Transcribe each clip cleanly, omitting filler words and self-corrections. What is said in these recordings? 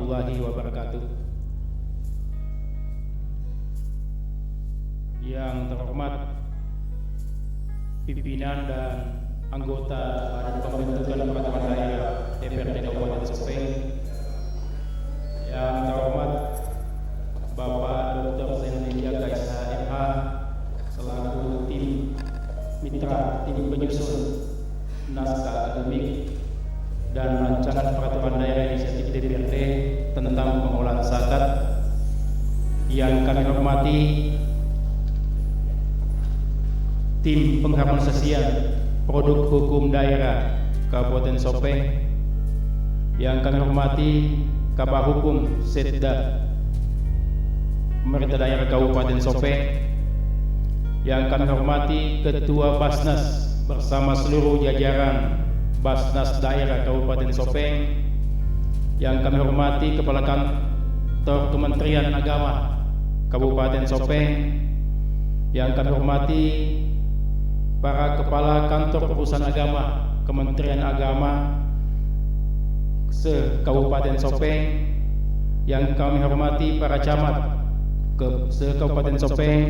warahmatullahi wabarakatuh. Yang terhormat pimpinan dan anggota Badan Pembentukan Peraturan Daerah DPRD Kabupaten Sopeng, yang terhormat Bapak Dr. Zainuddin Kaisa MH selaku tim mitra tim penyusun naskah akademik dan rancangan peraturan daerah inisiatif DPRD tentang pengolahan zakat, yang kami hormati tim pengharmonisasian produk hukum daerah Kabupaten Sopeng, yang kami hormati Kabah Hukum Setda Pemerintah Daerah Kabupaten Sopeng, yang kami hormati Ketua Basnas bersama seluruh jajaran Basnas Daerah Kabupaten Sopeng, yang kami hormati Kepala Kantor Kementerian Agama Kabupaten Sopeng, yang kami hormati para Kepala Kantor Urusan Agama Kementerian Agama se-Kabupaten Sopeng, yang kami hormati para camat se-Kabupaten Sopeng,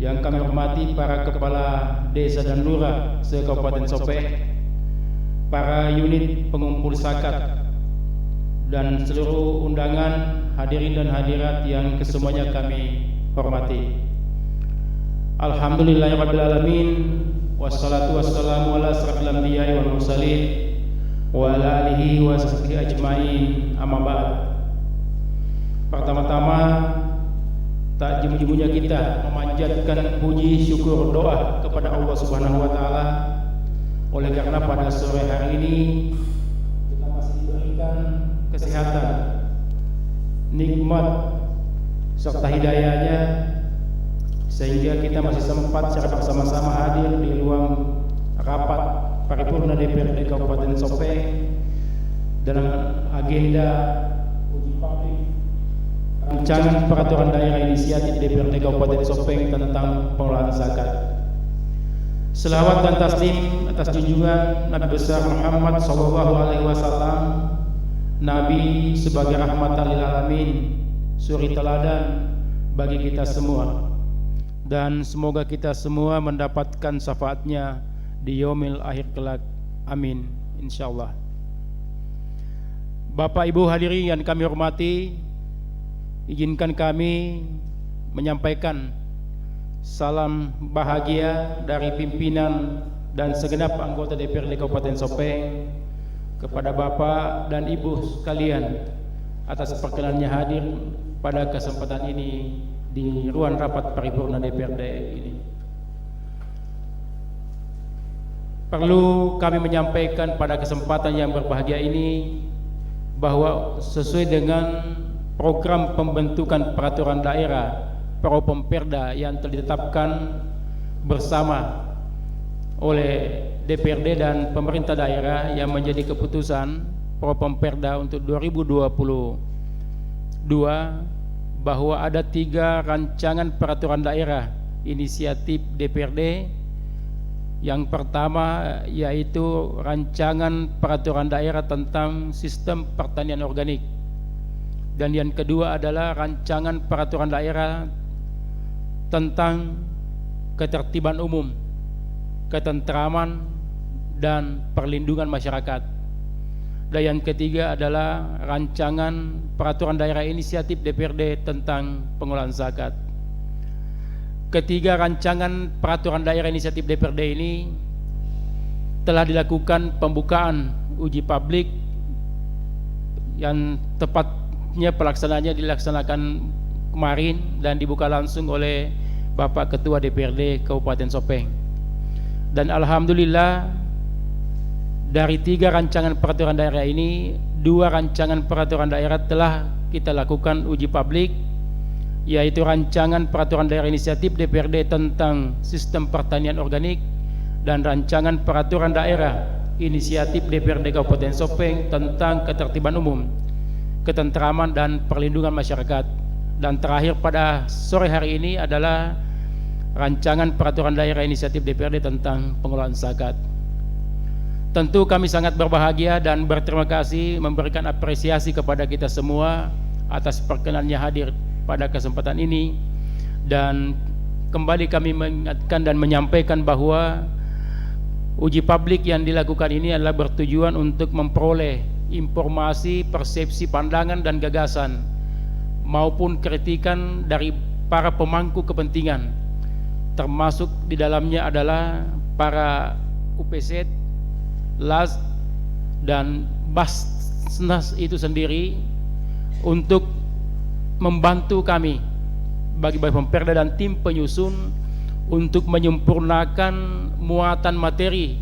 yang kami hormati para Kepala Desa dan Lurah se-Kabupaten Sopeng, para unit pengumpul zakat, dan seluruh undangan hadirin dan hadirat yang kesemuanya kami hormati. Alhamdulillahirabbil alamin, wassalatu wassalamu ala asrofil anbiya'i wal mursalin wa ala alihi wa sahbihi ajmain, amma ba'd. Pertama-tama, tak jemu-jemunya kita memanjatkan puji syukur doa kepada Allah Subhanahu wa taala, oleh karena pada sore hari ini kita masih diberikan kesehatan, nikmat serta hidayahnya, sehingga kita masih sempat secara bersama-sama hadir di ruang rapat paripurna DPRD Kabupaten Sopeng dengan agenda uji publik rancangan peraturan daerah inisiatif DPRD Kabupaten Sopeng tentang pengolahan zakat. Selawat dan taslim atas junjungan Nabi besar Muhammad SAW, Nabi sebagai rahmatan lil alamin, suri teladan bagi kita semua. Dan semoga kita semua mendapatkan syafaatnya di yaumil akhir kelak. Amin, insyaallah. Bapak Ibu hadirin yang kami hormati, izinkan kami menyampaikan salam bahagia dari pimpinan dan segenap anggota DPRD Kabupaten Sopeng kepada Bapak dan Ibu sekalian atas perkenannya hadir pada kesempatan ini di ruang rapat paripurna DPRD ini. Perlu kami menyampaikan pada kesempatan yang berbahagia ini bahwa sesuai dengan program pembentukan peraturan daerah Propemperda yang telah ditetapkan bersama oleh DPRD dan pemerintah daerah, yang menjadi keputusan Propemperda untuk 2022, bahwa ada 3 rancangan peraturan daerah inisiatif DPRD. Yang pertama yaitu rancangan peraturan daerah tentang sistem pertanian organik, dan yang kedua adalah rancangan peraturan daerah tentang ketertiban umum, ketentraman dan perlindungan masyarakat. Dan yang ketiga adalah rancangan peraturan daerah inisiatif DPRD tentang pengolahan zakat. Ketiga rancangan peraturan daerah inisiatif DPRD ini telah dilakukan pembukaan uji publik, yang tepatnya pelaksanaannya dilaksanakan kemarin dan dibuka langsung oleh Bapak Ketua DPRD Kabupaten Sopeng. Dan alhamdulillah, dari 3 rancangan peraturan daerah ini, 2 rancangan peraturan daerah telah kita lakukan uji publik, yaitu rancangan peraturan daerah inisiatif DPRD tentang sistem pertanian organik dan rancangan peraturan daerah inisiatif DPRD Kabupaten Sopeng tentang ketertiban umum, ketentraman dan perlindungan masyarakat. Dan terakhir pada sore hari ini adalah rancangan peraturan daerah inisiatif DPRD tentang pengolahan zakat. Tentu kami sangat berbahagia dan berterima kasih memberikan apresiasi kepada kita semua atas perkenannya hadir pada kesempatan ini, dan kembali kami mengingatkan dan menyampaikan bahwa uji publik yang dilakukan ini adalah bertujuan untuk memperoleh informasi, persepsi, pandangan dan gagasan maupun kritikan dari para pemangku kepentingan, termasuk di dalamnya adalah para UPZ, LAS dan Basnas itu sendiri, untuk membantu kami bagi Pemperda dan tim penyusun untuk menyempurnakan muatan materi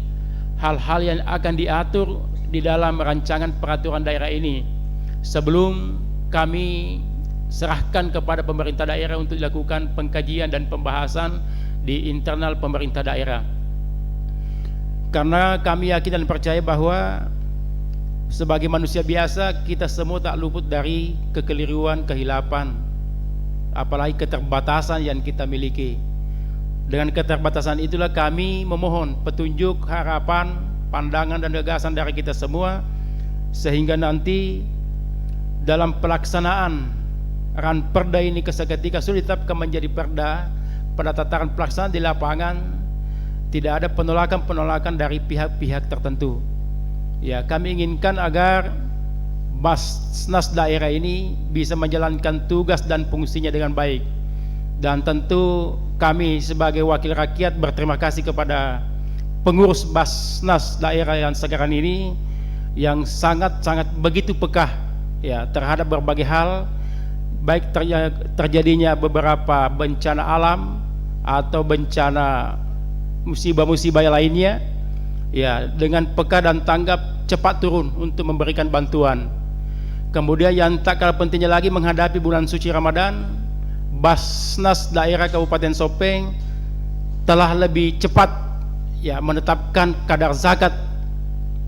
hal-hal yang akan diatur di dalam rancangan peraturan daerah ini sebelum kami serahkan kepada pemerintah daerah untuk dilakukan pengkajian dan pembahasan di internal pemerintah daerah. Karena kami yakin dan percaya bahwa sebagai manusia biasa kita semua tak luput dari kekeliruan, kehilapan, apalagi keterbatasan yang kita miliki. Dengan keterbatasan itulah kami memohon petunjuk, harapan, pandangan dan gagasan dari kita semua, sehingga nanti dalam pelaksanaan Ranperda ini ketika sudah ditetapkan menjadi perda, pada tataran pelaksanaan di lapangan tidak ada penolakan-penolakan dari pihak-pihak tertentu. Ya, kami inginkan agar Basnas daerah ini bisa menjalankan tugas dan fungsinya dengan baik. Dan tentu kami sebagai wakil rakyat berterima kasih kepada pengurus Basnas daerah yang sekarang ini yang sangat-sangat begitu peka ya terhadap berbagai hal, baik terjadinya beberapa bencana alam atau bencana musibah-musibah lainnya, ya dengan peka dan tanggap cepat turun untuk memberikan bantuan. Kemudian yang tak kalah pentingnya lagi, menghadapi bulan suci Ramadan, Basnas daerah Kabupaten Sopeng telah lebih cepat ya menetapkan kadar zakat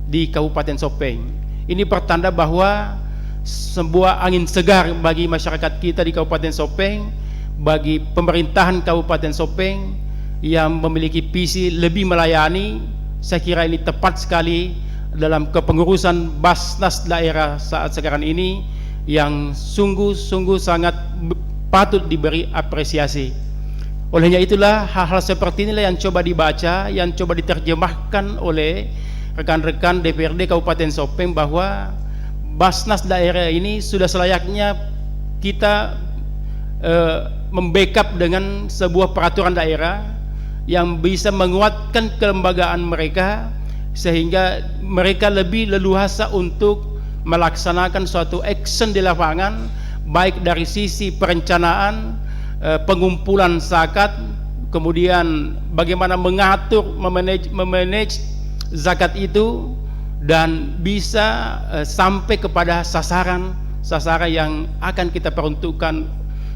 di Kabupaten Sopeng. Ini pertanda bahwa sebuah angin segar bagi masyarakat kita di Kabupaten Sopeng, bagi pemerintahan Kabupaten Sopeng yang memiliki visi lebih melayani. Saya kira ini tepat sekali dalam kepengurusan Basnas daerah saat sekarang ini, yang sungguh-sungguh sangat patut diberi apresiasi. Olehnya itulah hal-hal seperti inilah yang coba dibaca, yang coba diterjemahkan oleh rekan-rekan DPRD Kabupaten Sopeng, bahwa Basnas daerah ini sudah selayaknya kita membackup dengan sebuah peraturan daerah yang bisa menguatkan kelembagaan mereka, sehingga mereka lebih leluasa untuk melaksanakan suatu action di lapangan, baik dari sisi perencanaan, pengumpulan zakat, kemudian bagaimana mengatur, memanage zakat itu, dan bisa sampai kepada sasaran yang akan kita peruntukkan,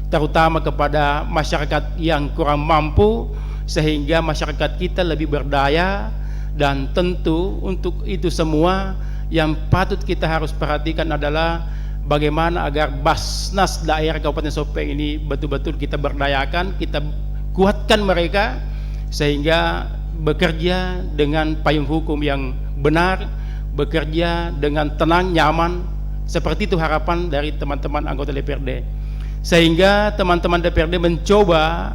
terutama kepada masyarakat yang kurang mampu, sehingga masyarakat kita lebih berdaya. Dan tentu untuk itu semua yang patut kita harus perhatikan adalah bagaimana agar Basnas daerah Kabupaten Sopeng ini betul-betul kita berdayakan, kita kuatkan mereka sehingga bekerja dengan payung hukum yang benar, bekerja dengan tenang, nyaman. Seperti itu harapan dari teman-teman anggota DPRD, sehingga teman-teman DPRD mencoba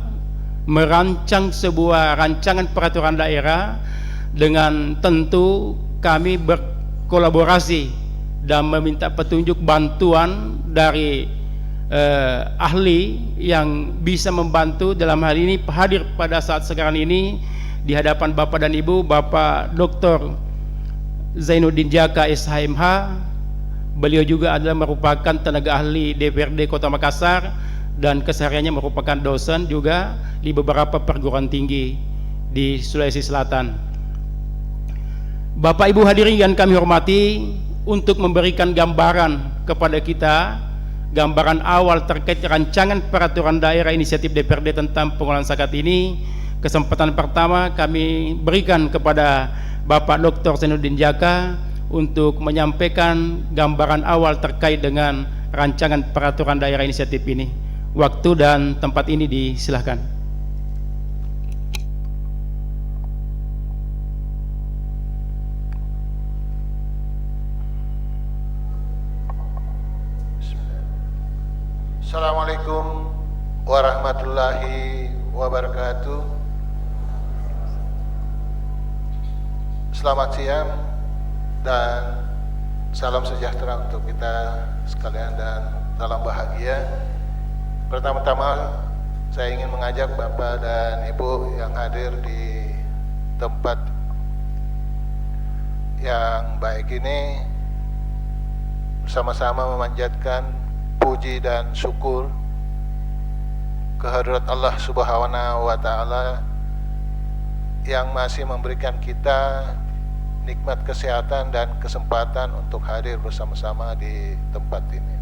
merancang sebuah rancangan peraturan daerah dengan tentu kami berkolaborasi dan meminta petunjuk bantuan dari ahli yang bisa membantu. Dalam hal ini hadir pada saat sekarang ini di hadapan Bapak dan Ibu, Bapak Dr. Zainuddin Jaka SHMH. Beliau juga adalah merupakan tenaga ahli DPRD Kota Makassar dan kesehariannya merupakan dosen juga di beberapa perguruan tinggi di Sulawesi Selatan. Bapak Ibu hadirin yang kami hormati, untuk memberikan gambaran kepada kita, gambaran awal terkait rancangan peraturan daerah inisiatif DPRD tentang pengelolaan zakat ini, kesempatan pertama kami berikan kepada Bapak Dr. Zainuddin Jaka untuk menyampaikan gambaran awal terkait dengan rancangan peraturan daerah inisiatif ini. Waktu dan tempat ini disilahkan. Assalamualaikum warahmatullahi wabarakatuh. Selamat siang dan salam sejahtera untuk kita sekalian dan salam bahagia. Pertama-tama saya ingin mengajak Bapak dan Ibu yang hadir di tempat yang baik ini bersama-sama memanjatkan puji dan syukur kehadirat Allah Subhanahu wa Ta'ala yang masih memberikan kita nikmat kesehatan dan kesempatan untuk hadir bersama-sama di tempat ini.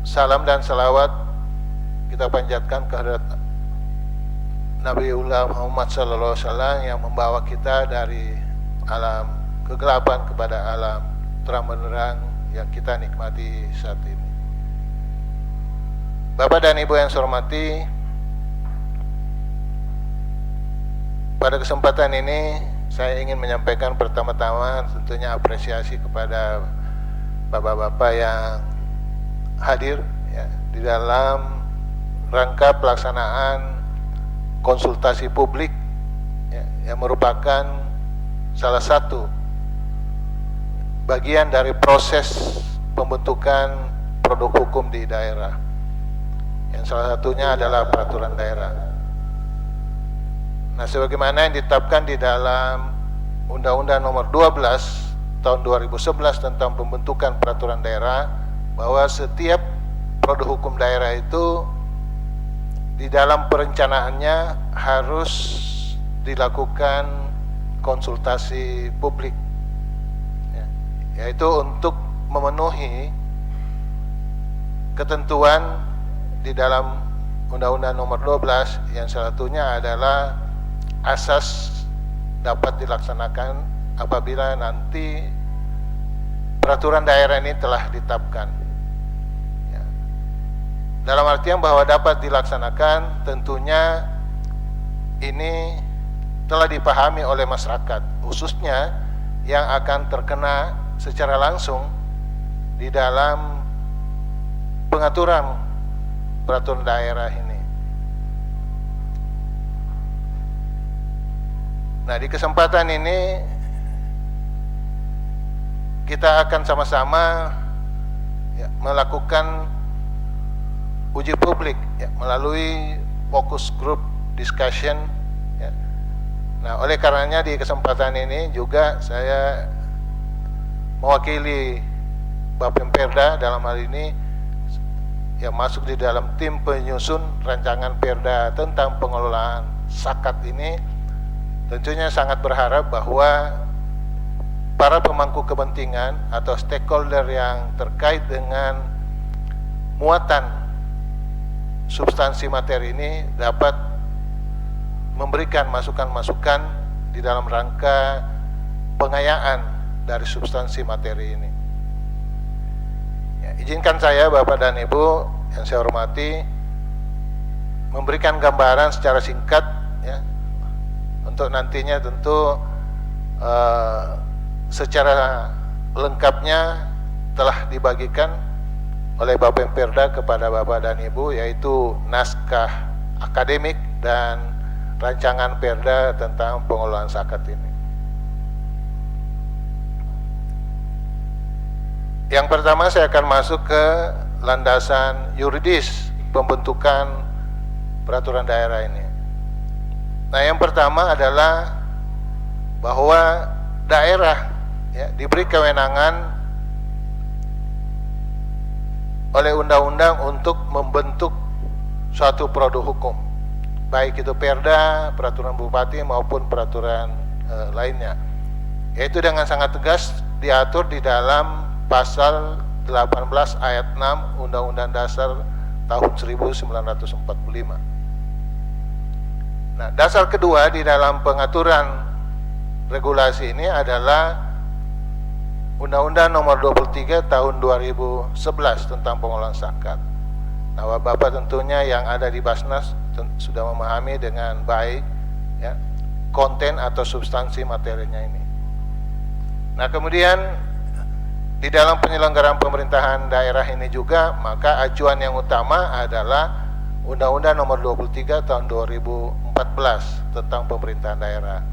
Salam dan salawat kita panjatkan kehadirat Nabiullah Muhammad SAW yang membawa kita dari alam kegelapan kepada alam terang benderang yang kita nikmati saat ini. Bapak dan Ibu yang saya hormati, pada kesempatan ini saya ingin menyampaikan pertama-tama tentunya apresiasi kepada bapak-bapak yang hadir ya, di dalam rangka pelaksanaan konsultasi publik ya, yang merupakan salah satu bagian dari proses pembentukan produk hukum di daerah, yang salah satunya adalah peraturan daerah. Nah, sebagaimana yang ditetapkan di dalam Undang-Undang Nomor 12 Tahun 2011 tentang pembentukan peraturan daerah, bahwa setiap produk hukum daerah itu di dalam perencanaannya harus dilakukan konsultasi publik, yaitu untuk memenuhi ketentuan di dalam Undang-Undang Nomor 12 yang salah satunya adalah asas dapat dilaksanakan apabila nanti peraturan daerah ini telah ditetapkan. Ya. Dalam artian bahwa dapat dilaksanakan tentunya ini telah dipahami oleh masyarakat, khususnya yang akan terkena secara langsung di dalam pengaturan peraturan daerah ini. Nah, di kesempatan ini kita akan sama-sama ya, melakukan uji publik ya, melalui focus group discussion ya. Nah, oleh karenanya di kesempatan ini juga saya mewakili Bapemperda dalam hal ini yang masuk di dalam tim penyusun rancangan perda tentang pengelolaan zakat ini, tentunya sangat berharap bahwa para pemangku kepentingan atau stakeholder yang terkait dengan muatan substansi materi ini dapat memberikan masukan-masukan di dalam rangka pengayaan dari substansi materi ini. Ya, izinkan saya Bapak dan Ibu yang saya hormati memberikan gambaran secara singkat ya, untuk nantinya tentu secara lengkapnya telah dibagikan oleh Bapemperda kepada Bapak dan Ibu, yaitu naskah akademik dan rancangan perda tentang pengelolaan zakat ini. Yang pertama saya akan masuk ke landasan yuridis pembentukan peraturan daerah ini. Nah, yang pertama adalah bahwa daerah ya, diberi kewenangan oleh undang-undang untuk membentuk suatu produk hukum, baik itu perda, peraturan bupati maupun peraturan lainnya, yaitu dengan sangat tegas diatur di dalam Pasal 18 ayat 6 Undang-Undang Dasar tahun 1945. Nah, dasar kedua di dalam pengaturan regulasi ini adalah Undang-Undang Nomor 23 tahun 2011 tentang pengelolaan zakat. Nah, Bapak tentunya yang ada di Basnas sudah memahami dengan baik ya, konten atau substansi materinya ini. Nah, kemudian di dalam penyelenggaraan pemerintahan daerah ini juga, maka acuan yang utama adalah Undang-Undang Nomor 23 Tahun 2014 tentang pemerintahan daerah,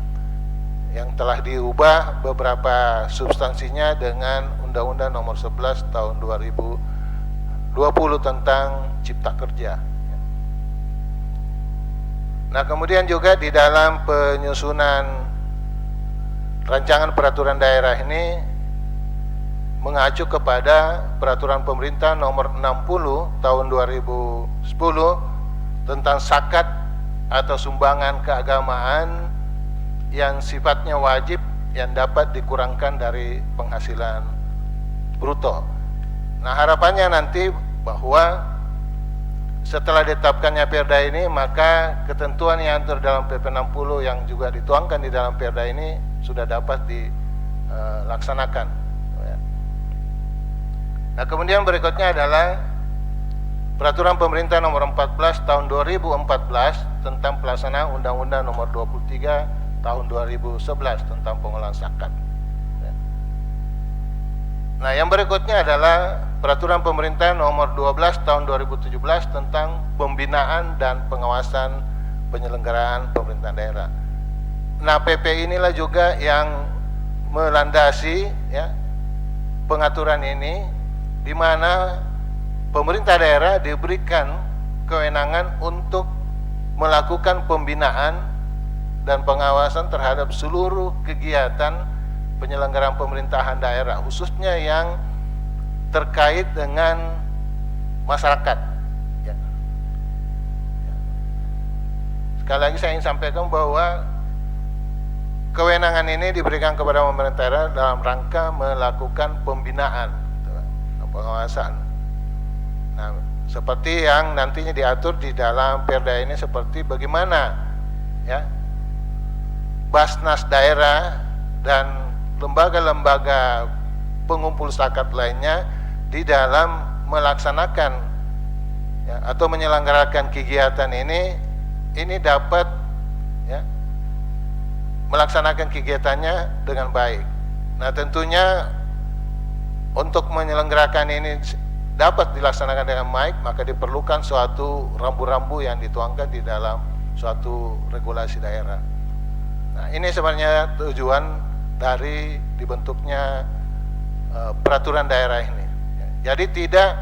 yang telah diubah beberapa substansinya dengan Undang-Undang Nomor 11 Tahun 2020 tentang Cipta Kerja. Nah, kemudian juga di dalam penyusunan rancangan peraturan daerah ini mengacu kepada Peraturan Pemerintah Nomor 60 Tahun 2010 tentang zakat atau sumbangan keagamaan yang sifatnya wajib yang dapat dikurangkan dari penghasilan bruto. Nah, harapannya nanti bahwa setelah ditetapkannya Perda ini, maka ketentuan yang terdalam PP 60 yang juga dituangkan di dalam Perda ini sudah dapat dilaksanakan. Nah, kemudian berikutnya adalah Peraturan Pemerintah Nomor 14 Tahun 2014 tentang pelaksanaan Undang-Undang Nomor 23 Tahun 2011 tentang pengolahan zakat. Nah, yang berikutnya adalah Peraturan Pemerintah Nomor 12 Tahun 2017 tentang pembinaan dan pengawasan penyelenggaraan pemerintahan daerah. Nah, PP inilah juga yang melandasi pengaturan ini, di mana pemerintah daerah diberikan kewenangan untuk melakukan pembinaan dan pengawasan terhadap seluruh kegiatan penyelenggaraan pemerintahan daerah, khususnya yang terkait dengan masyarakat. Sekali lagi saya ingin sampaikan bahwa kewenangan ini diberikan kepada pemerintah daerah dalam rangka melakukan pembinaan, pengawasan. Nah, seperti yang nantinya diatur di dalam Perda ini, seperti bagaimana Basnas daerah dan lembaga-lembaga pengumpul zakat lainnya di dalam melaksanakan atau menyelenggarakan kegiatan ini dapat melaksanakan kegiatannya dengan baik. Nah, tentunya untuk menyelenggarakan ini dapat dilaksanakan dengan baik, maka diperlukan suatu rambu-rambu yang dituangkan di dalam suatu regulasi daerah. Nah, ini sebenarnya tujuan dari dibentuknya peraturan daerah ini. Jadi tidak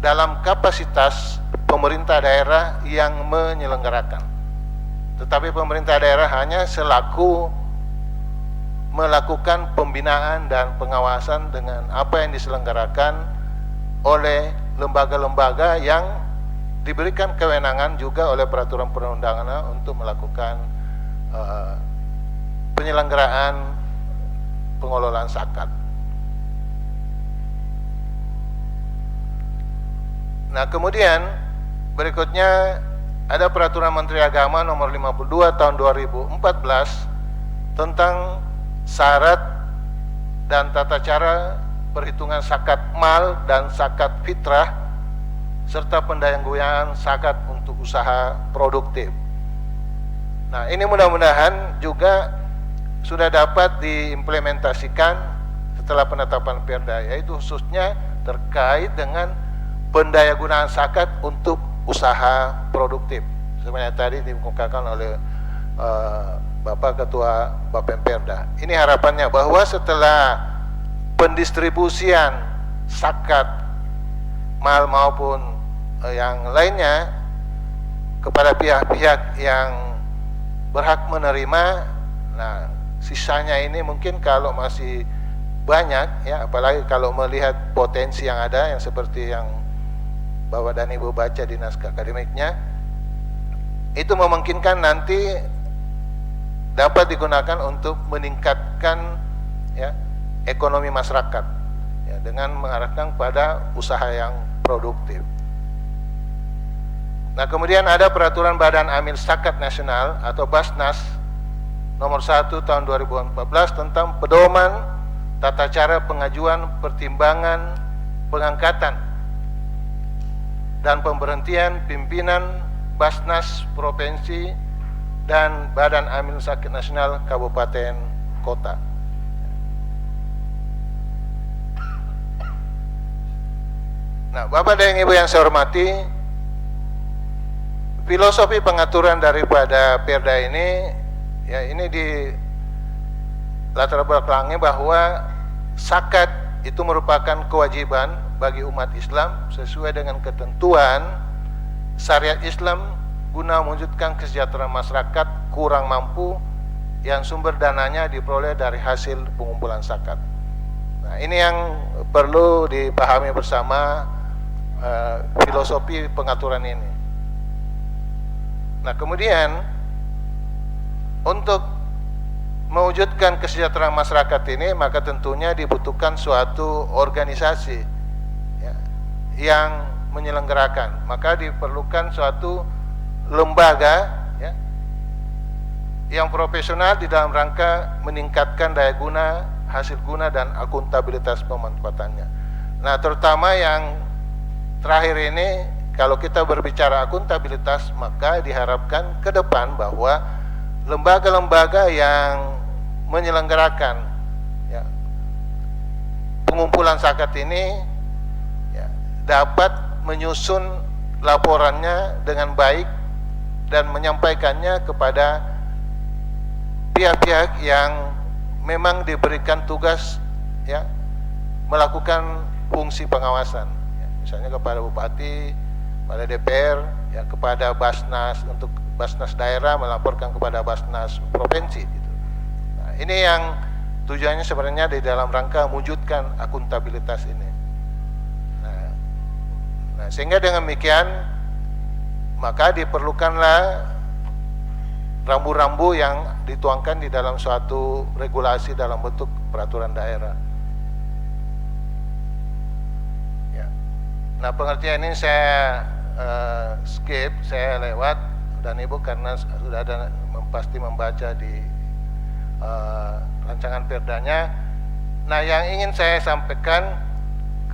dalam kapasitas pemerintah daerah yang menyelenggarakan, tetapi pemerintah daerah hanya selaku melakukan pembinaan dan pengawasan dengan apa yang diselenggarakan oleh lembaga-lembaga yang diberikan kewenangan juga oleh peraturan perundang-undangan untuk melakukan penyelenggaraan pengelolaan zakat. Nah, kemudian berikutnya ada Peraturan Menteri Agama Nomor 52 Tahun 2014 tentang syarat dan tata cara perhitungan zakat mal dan zakat fitrah serta pendangguhan zakat untuk usaha produktif. Nah, ini mudah-mudahan juga sudah dapat diimplementasikan setelah penetapan Perda, yaitu khususnya terkait dengan pendayagunaan zakat untuk usaha produktif. Sebenarnya tadi dikemukakan oleh Bapak Ketua Bapemperda. Ini harapannya bahwa setelah pendistribusian zakat mal maupun yang lainnya kepada pihak-pihak yang berhak menerima, nah sisanya ini mungkin kalau masih banyak apalagi kalau melihat potensi yang ada, yang seperti yang Bapak dan Ibu baca di naskah akademiknya, itu memungkinkan nanti dapat digunakan untuk meningkatkan ekonomi masyarakat dengan mengarahkan pada usaha yang produktif. Nah, kemudian ada Peraturan Badan Amil Zakat Nasional atau Basnas Nomor 1 Tahun 2014 tentang pedoman tata cara pengajuan pertimbangan pengangkatan dan pemberhentian pimpinan Basnas Provinsi dan Badan Amil Zakat Nasional Kabupaten Kota. Nah, Bapak dan Ibu yang saya hormati, filosofi pengaturan daripada Perda ini, ya ini di latar belakangnya bahwa zakat itu merupakan kewajiban bagi umat Islam sesuai dengan ketentuan syariat Islam guna mewujudkan kesejahteraan masyarakat kurang mampu yang sumber dananya diperoleh dari hasil pengumpulan zakat. Nah, ini yang perlu dipahami bersama filosofi pengaturan ini. Nah, kemudian untuk mewujudkan kesejahteraan masyarakat ini, maka tentunya dibutuhkan suatu organisasi ya, yang menyelenggarakan. Maka diperlukan suatu lembaga ya, yang profesional di dalam rangka meningkatkan daya guna, hasil guna, dan akuntabilitas pemanfaatannya. Nah, terutama yang terakhir ini, kalau kita berbicara akuntabilitas, maka diharapkan ke depan bahwa lembaga-lembaga yang menyelenggarakan ya, pengumpulan zakat ini ya, dapat menyusun laporannya dengan baik dan menyampaikannya kepada pihak-pihak yang memang diberikan tugas ya, melakukan fungsi pengawasan. Misalnya kepada Bupati, pada DPR, ya, kepada Basnas, untuk Basnas daerah melaporkan kepada Basnas provinsi. Gitu. Nah, ini yang tujuannya sebenarnya di dalam rangka mewujudkan akuntabilitas ini. Nah, sehingga dengan demikian maka diperlukanlah rambu-rambu yang dituangkan di dalam suatu regulasi dalam bentuk peraturan daerah. Nah, pengertian ini saya skip, saya lewat, dan Ibu karena sudah ada pasti membaca di rancangan perdanya. Nah, yang ingin saya sampaikan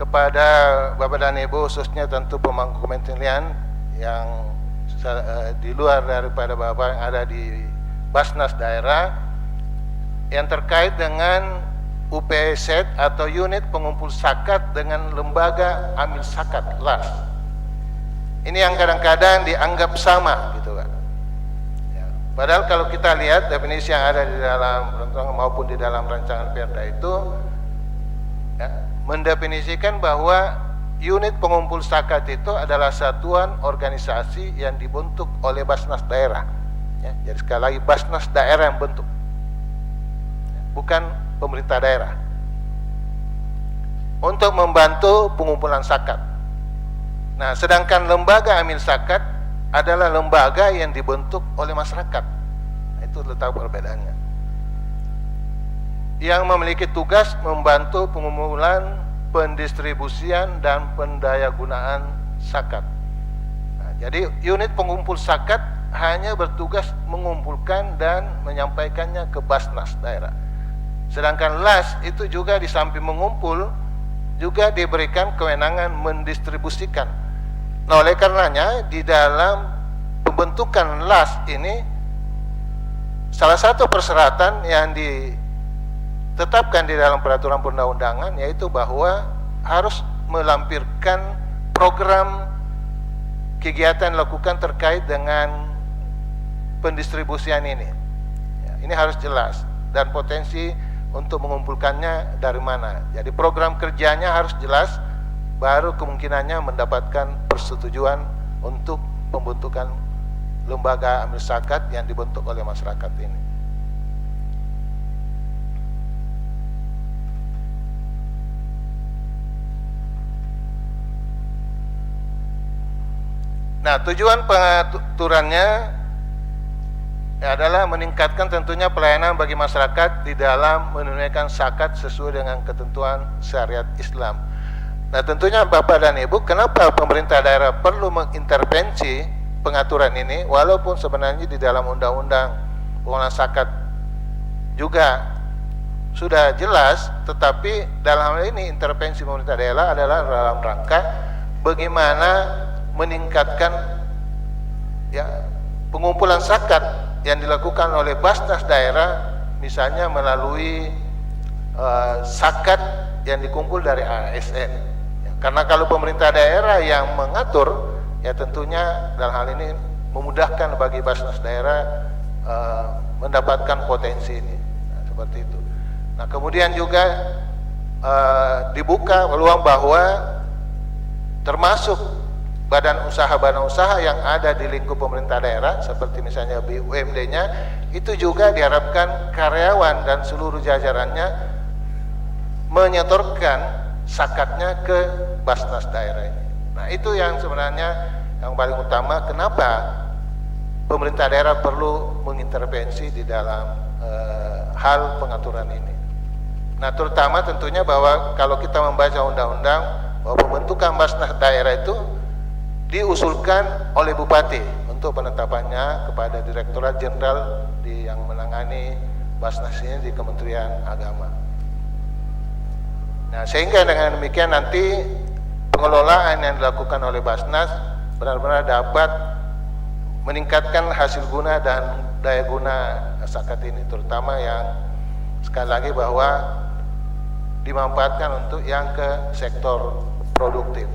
kepada Bapak dan Ibu, khususnya tentu pemangku kementerian yang di luar daripada Bapak yang ada di Basnas daerah, yang terkait dengan UPZ atau unit pengumpul zakat dengan lembaga amil zakat LAS. Ini yang kadang-kadang dianggap sama gitu kan. Ya. Padahal kalau kita lihat definisi yang ada di dalam rancangan maupun di dalam rancangan Perda itu ya, mendefinisikan bahwa unit pengumpul zakat itu adalah satuan organisasi yang dibentuk oleh Basnas daerah. Ya. Jadi sekali lagi Basnas daerah yang bentuk, ya, bukan pemerintah daerah, untuk membantu pengumpulan zakat. Nah, sedangkan lembaga amil zakat adalah lembaga yang dibentuk oleh masyarakat. Nah, itu letak perbedaannya. Yang memiliki tugas membantu pengumpulan, pendistribusian, dan pendayagunaan zakat. Nah, jadi unit pengumpul zakat hanya bertugas mengumpulkan dan menyampaikannya ke Basnas daerah. Sedangkan LAS itu juga di samping mengumpul juga diberikan kewenangan mendistribusikan. Nah, oleh karenanya di dalam pembentukan LAS ini salah satu persyaratan yang ditetapkan di dalam peraturan perundang-undangan yaitu bahwa harus melampirkan program kegiatan dilakukan terkait dengan pendistribusian ini. Ya, ini harus jelas dan potensi untuk mengumpulkannya dari mana. Jadi program kerjanya harus jelas, baru kemungkinannya mendapatkan persetujuan untuk pembentukan lembaga amil zakat yang dibentuk oleh masyarakat ini. Nah, tujuan pengaturannya adalah meningkatkan tentunya pelayanan bagi masyarakat di dalam menunaikan zakat sesuai dengan ketentuan syariat Islam. Nah, tentunya Bapak dan Ibu, kenapa pemerintah daerah perlu mengintervensi pengaturan ini, walaupun sebenarnya di dalam undang-undang pengelolaan zakat juga sudah jelas, tetapi dalam hal ini intervensi pemerintah daerah adalah dalam rangka bagaimana meningkatkan ya pengumpulan zakat yang dilakukan oleh Basnas daerah, misalnya melalui zakat yang dikumpul dari ASN. Ya, Karena kalau pemerintah daerah yang mengatur, ya tentunya dalam hal ini memudahkan bagi Basnas daerah mendapatkan potensi ini. Nah, seperti itu. Nah, kemudian juga dibuka peluang bahwa termasuk badan usaha yang ada di lingkup pemerintah daerah seperti misalnya BUMD-nya itu juga diharapkan karyawan dan seluruh jajarannya menyetorkan zakatnya ke Basnas daerah ini. Nah, itu yang sebenarnya yang paling utama kenapa pemerintah daerah perlu mengintervensi di dalam hal pengaturan ini. Nah, terutama tentunya bahwa kalau kita membaca undang-undang bahwa pembentukan Basnas daerah itu diusulkan oleh Bupati untuk penetapannya kepada Direktorat Jenderal yang menangani Basnas ini di Kementerian Agama. Nah, sehingga dengan demikian nanti pengelolaan yang dilakukan oleh Basnas benar-benar dapat meningkatkan hasil guna dan daya guna zakat ini, terutama yang sekali lagi bahwa dimanfaatkan untuk yang ke sektor produktif.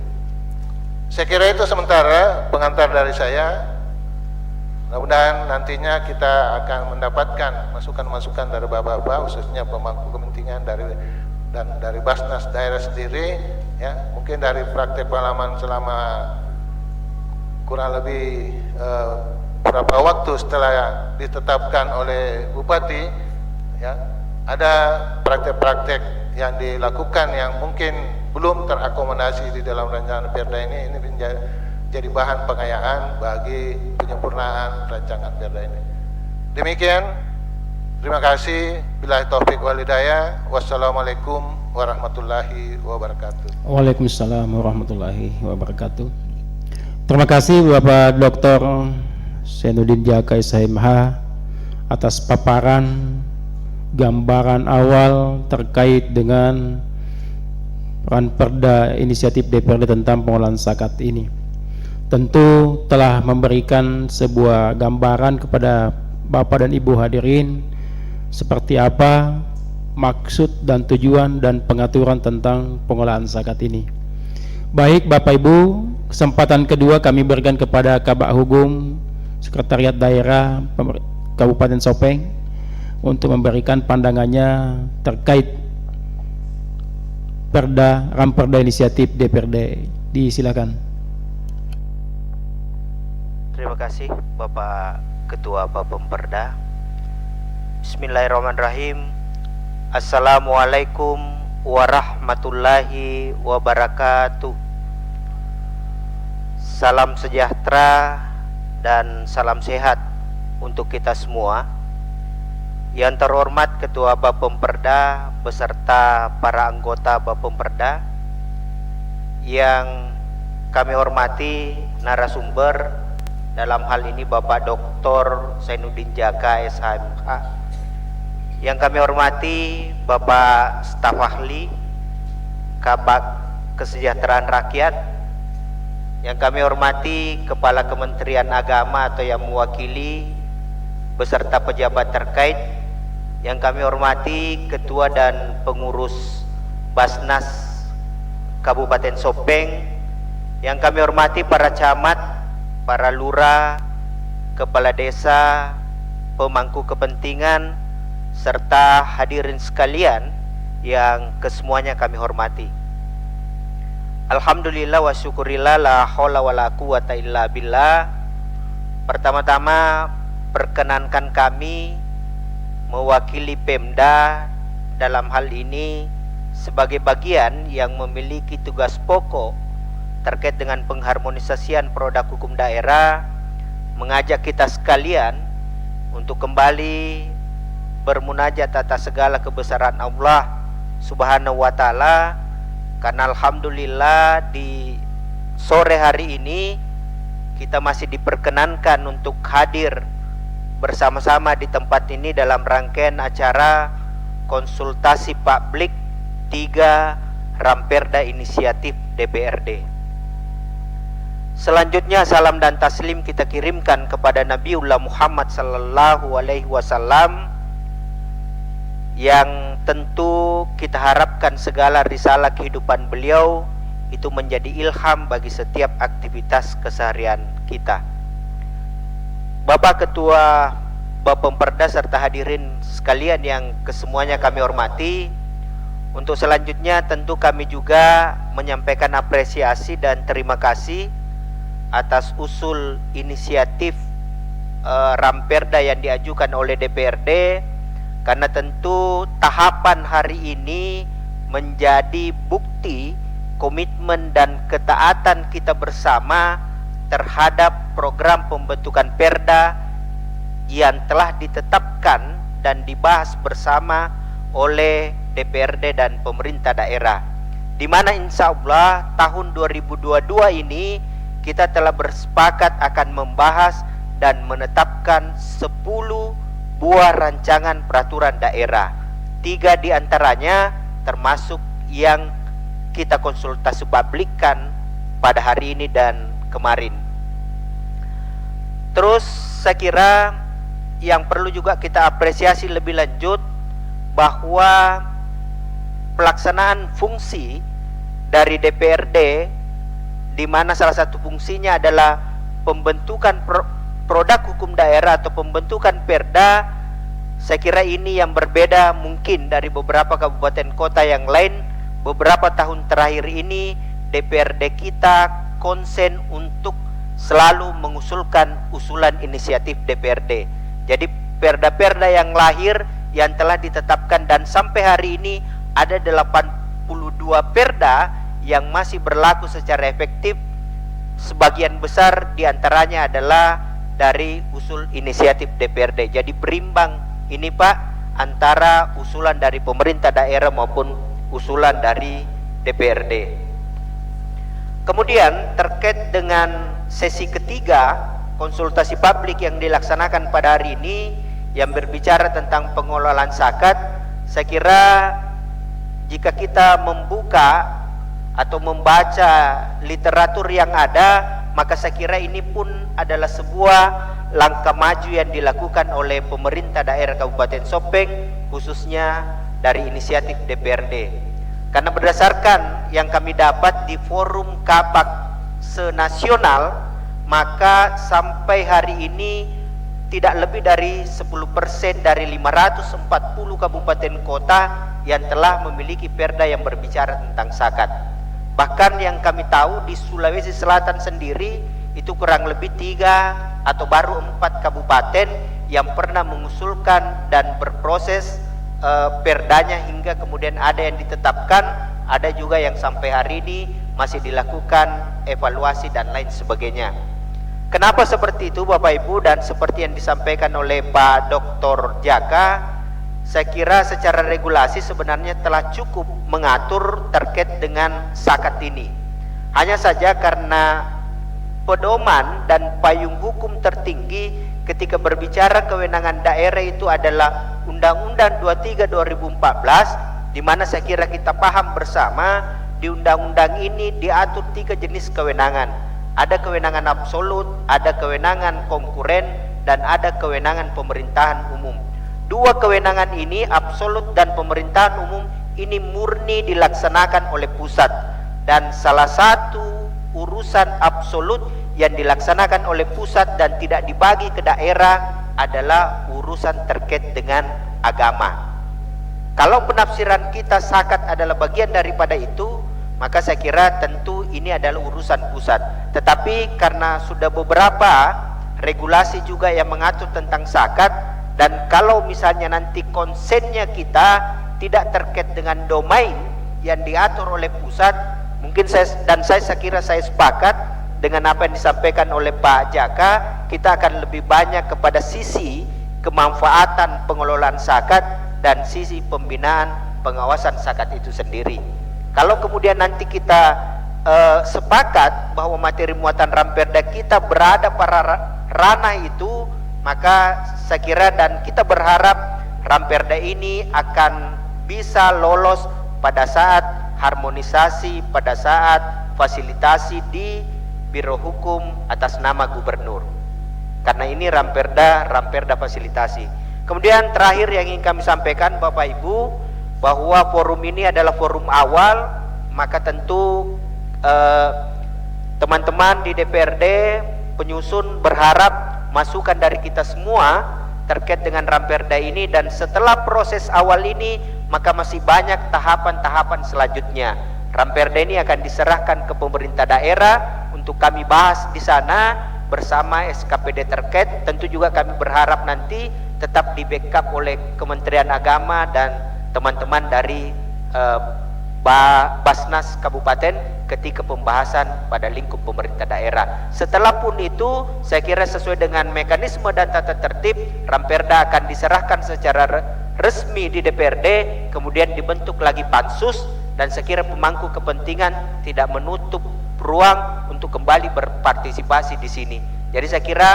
Saya kira itu sementara pengantar dari saya. Mudah-mudahan nantinya kita akan mendapatkan masukan-masukan dari bapak-bapak, khususnya pemangku kepentingan dari Basnas daerah sendiri, ya mungkin dari praktek pengalaman selama kurang lebih beberapa waktu setelah ditetapkan oleh Bupati, ya ada praktek-praktek yang dilakukan yang mungkin belum terakomodasi di dalam rancangan Perda ini menjadi bahan pengayaan bagi penyempurnaan rancangan Perda ini. Demikian, terima kasih. Billahi taufik wal hidayah. Wassalamualaikum warahmatullahi wabarakatuh. Waalaikumsalam warahmatullahi wabarakatuh. Terima kasih Bapak Dr. Zainuddin Jaka SHMH atas paparan gambaran awal terkait dengan peran Perda inisiatif DPRD tentang pengolahan zakat ini. Tentu telah memberikan sebuah gambaran kepada Bapak dan Ibu hadirin seperti apa maksud dan tujuan dan pengaturan tentang pengolahan zakat ini. Baik Bapak Ibu, kesempatan kedua kami berikan kepada Kabak Hukum Sekretariat Daerah Kabupaten Sopeng untuk memberikan pandangannya terkait Ramperda inisiatif DPRD. Disilakan. Terima kasih Bapak Ketua Bapemperda. Bismillahirrahmanirrahim. Assalamualaikum warahmatullahi wabarakatuh. Salam sejahtera dan salam sehat untuk kita semua. Yang terhormat Ketua Bapemperda beserta para anggota Bapemperda, yang kami hormati narasumber dalam hal ini Bapak Dr. Zainuddin Jaka SHMH, yang kami hormati Bapak Staf Ahli Kabak Kesejahteraan Rakyat, yang kami hormati Kepala Kementerian Agama atau yang mewakili beserta pejabat terkait, yang kami hormati Ketua dan Pengurus Basnas Kabupaten Sopeng, yang kami hormati para camat, para lurah, kepala desa, pemangku kepentingan, serta hadirin sekalian yang kesemuanya kami hormati. Alhamdulillah wa syukurillah, la haula wa la quwata illa billah. Pertama-tama perkenankan kami mewakili Pemda dalam hal ini sebagai bagian yang memiliki tugas pokok terkait dengan pengharmonisasian produk hukum daerah, mengajak kita sekalian untuk kembali bermunajat atas segala kebesaran Allah Subhanahu wa taala, karena alhamdulillah di sore hari ini kita masih diperkenankan untuk hadir bersama-sama di tempat ini dalam rangkaian acara konsultasi publik 3 Ramperda inisiatif DPRD. Selanjutnya salam dan taslim kita kirimkan kepada Nabiullah Muhammad sallallahu alaihi wasallam, yang tentu kita harapkan segala risalah kehidupan beliau itu menjadi ilham bagi setiap aktivitas keseharian kita. Bapak Ketua Bapemperda serta hadirin sekalian yang kesemuanya kami hormati, untuk selanjutnya tentu kami juga menyampaikan apresiasi dan terima kasih atas usul inisiatif Ramperda yang diajukan oleh DPRD, karena tentu tahapan hari ini menjadi bukti komitmen dan ketaatan kita bersama terhadap program pembentukan Perda yang telah ditetapkan dan dibahas bersama oleh DPRD dan pemerintah daerah, di mana insya Allah tahun 2022 ini kita telah bersepakat akan membahas dan menetapkan 10 buah rancangan peraturan daerah. 3 diantaranya termasuk yang kita konsultasi publikkan pada hari ini dan kemarin. Terus saya kira yang perlu juga kita apresiasi lebih lanjut bahwa pelaksanaan fungsi dari DPRD, di mana salah satu fungsinya adalah pembentukan produk hukum daerah atau pembentukan Perda. Saya kira ini yang berbeda mungkin dari beberapa kabupaten kota yang lain. Beberapa tahun terakhir ini DPRD kita konsen untuk selalu mengusulkan usulan inisiatif DPRD. Jadi perda-perda yang lahir yang telah ditetapkan dan sampai hari ini ada 82 perda yang masih berlaku secara efektif. Sebagian besar diantaranya adalah dari usul inisiatif DPRD. Jadi berimbang ini Pak antara usulan dari pemerintah daerah maupun usulan dari DPRD. Kemudian terkait dengan sesi ketiga konsultasi publik yang dilaksanakan pada hari ini yang berbicara tentang pengelolaan zakat, saya kira jika kita membuka atau membaca literatur yang ada, maka saya kira ini pun adalah sebuah langkah maju yang dilakukan oleh pemerintah daerah Kabupaten Sopeng, khususnya dari inisiatif DPRD. Karena berdasarkan yang kami dapat di forum Kapak senasional, maka sampai hari ini tidak lebih dari 10% dari 540 kabupaten kota yang telah memiliki perda yang berbicara tentang zakat. Bahkan yang kami tahu di Sulawesi Selatan sendiri itu kurang lebih 3 atau baru 4 kabupaten yang pernah mengusulkan dan berproses perdanya hingga kemudian ada yang ditetapkan, ada juga yang sampai hari ini masih dilakukan evaluasi dan lain sebagainya. Kenapa seperti itu Bapak Ibu, dan seperti yang disampaikan oleh Pak Dr. Jaka, saya kira secara regulasi sebenarnya telah cukup mengatur terkait dengan zakat ini. Hanya saja karena pedoman dan payung hukum tertinggi ketika berbicara kewenangan daerah itu adalah Undang-Undang 23 2014, di mana saya kira kita paham bersama di undang-undang ini diatur 3 jenis kewenangan. Ada kewenangan absolut, ada kewenangan konkuren, dan ada kewenangan pemerintahan umum. 2 kewenangan ini, absolut dan pemerintahan umum, ini murni dilaksanakan oleh pusat. Dan salah satu urusan absolut yang dilaksanakan oleh pusat dan tidak dibagi ke daerah adalah urusan terkait dengan agama. Kalau penafsiran kita zakat adalah bagian daripada itu, maka saya kira tentu ini adalah urusan pusat. Tetapi karena sudah beberapa regulasi juga yang mengatur tentang zakat, dan kalau misalnya nanti konsennya kita tidak terkait dengan domain yang diatur oleh pusat, mungkin saya kira saya sepakat dengan apa yang disampaikan oleh Pak Jaka, kita akan lebih banyak kepada sisi kemanfaatan pengelolaan zakat dan sisi pembinaan pengawasan zakat itu sendiri. Kalau kemudian nanti kita sepakat bahwa materi muatan Ramperda kita berada pada ranah itu, maka saya kira dan kita berharap Ramperda ini akan bisa lolos pada saat harmonisasi, pada saat fasilitasi di Biro Hukum atas nama Gubernur. Karena ini Ramperda fasilitasi. Kemudian terakhir yang ingin kami sampaikan Bapak Ibu, bahwa forum ini adalah forum awal, maka tentu eh, teman-teman di DPRD penyusun berharap masukan dari kita semua terkait dengan Ramperda ini, dan setelah proses awal ini maka masih banyak tahapan-tahapan selanjutnya. Ramperda ini akan diserahkan ke pemerintah daerah untuk kami bahas di sana bersama SKPD terkait. Tentu juga kami berharap nanti tetap di backup oleh Kementerian Agama dan teman-teman dari Basnas Kabupaten ketika pembahasan pada lingkup pemerintah daerah. Setelah pun itu, saya kira sesuai dengan mekanisme dan tata tertib, Ramperda akan diserahkan secara resmi di DPRD, kemudian dibentuk lagi pansus, dan saya kira pemangku kepentingan tidak menutup ruang untuk kembali berpartisipasi di sini. Jadi saya kira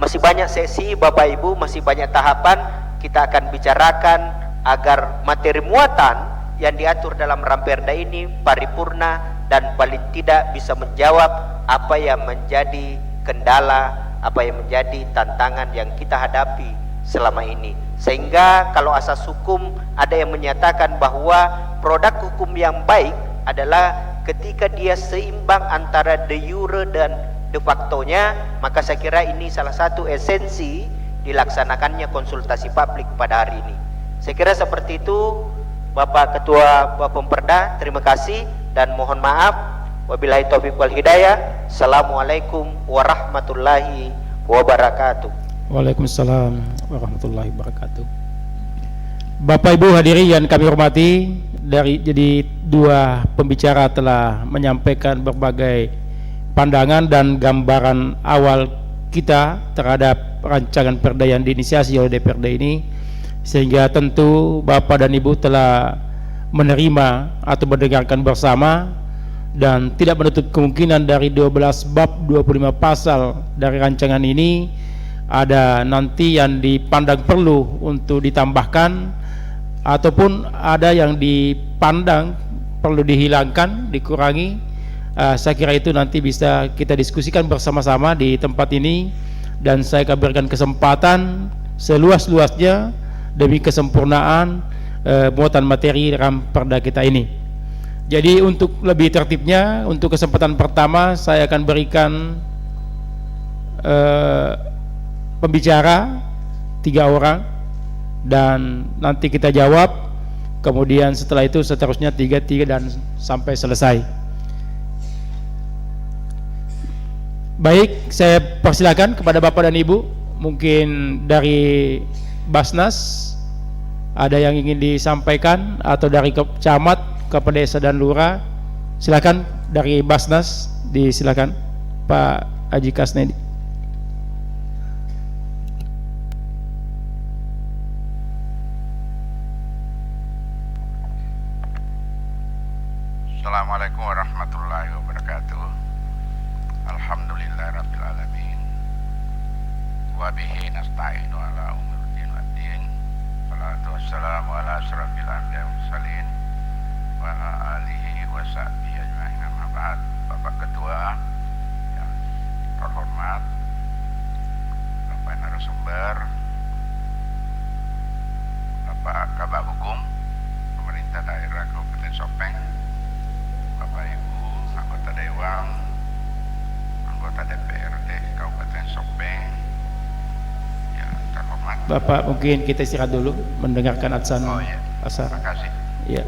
masih banyak sesi Bapak Ibu, masih banyak tahapan. Kita akan bicarakan agar materi muatan yang diatur dalam Ramperda ini paripurna dan paling tidak bisa menjawab apa yang menjadi kendala, apa yang menjadi tantangan yang kita hadapi selama ini. Sehingga kalau asas hukum ada yang menyatakan bahwa produk hukum yang baik adalah ketika dia seimbang antara de jure dan de facto-nya, maka saya kira ini salah satu esensi dilaksanakannya konsultasi publik pada hari ini. Saya kira seperti itu Bapak Ketua Bapemperda, terima kasih dan mohon maaf. Wabillahi taufiq wal hidayah. Assalamualaikum warahmatullahi wabarakatuh. Waalaikumsalam warahmatullahi wabarakatuh. Bapak Ibu hadirin yang kami hormati, jadi dua pembicara telah menyampaikan berbagai pandangan dan gambaran awal kita terhadap rancangan perda yang diinisiasi oleh DPRD ini, sehingga tentu Bapak dan Ibu telah menerima atau mendengarkan bersama dan tidak menutup kemungkinan dari 12 bab 25 pasal dari rancangan ini ada nanti yang dipandang perlu untuk ditambahkan ataupun ada yang dipandang perlu dihilangkan, dikurangi. Saya kira itu nanti bisa kita diskusikan bersama-sama di tempat ini, dan saya akan berikan kesempatan seluas-luasnya demi kesempurnaan muatan materi Ramperda kita ini. Jadi untuk lebih tertibnya, untuk kesempatan pertama saya akan berikan pembicara 3 orang dan nanti kita jawab, kemudian setelah itu seterusnya 3 dan sampai selesai. Baik, saya persilakan kepada Bapak dan Ibu, mungkin dari Basnas ada yang ingin disampaikan, atau dari camat, kepala desa dan lurah. Silakan dari Basnas, disilakan Pak Haji Kasnedi. Assalamualaikum warahmatullahi wabarakatuh. Alhamdulillahirabbil alamin. Wa bihi nasta'inu ala umuri din waddin. Salatu wassalamu ala asyrafil anbiya'i wal mursalin wa ala alihi wa sahbihi ajma'in. Amma ba'd. Bapak Ketua yang terhormat, Bapak narasumber, Bapak Kabak Hukum Pemerintah Daerah Kabupaten Sopeng, Bapak Ibu anggota Dewan, anggota DPRD Kabupaten Sopeng yang terhormat. Bapak, mungkin kita istirahat dulu mendengarkan adzan asar. Terima kasih. Ya.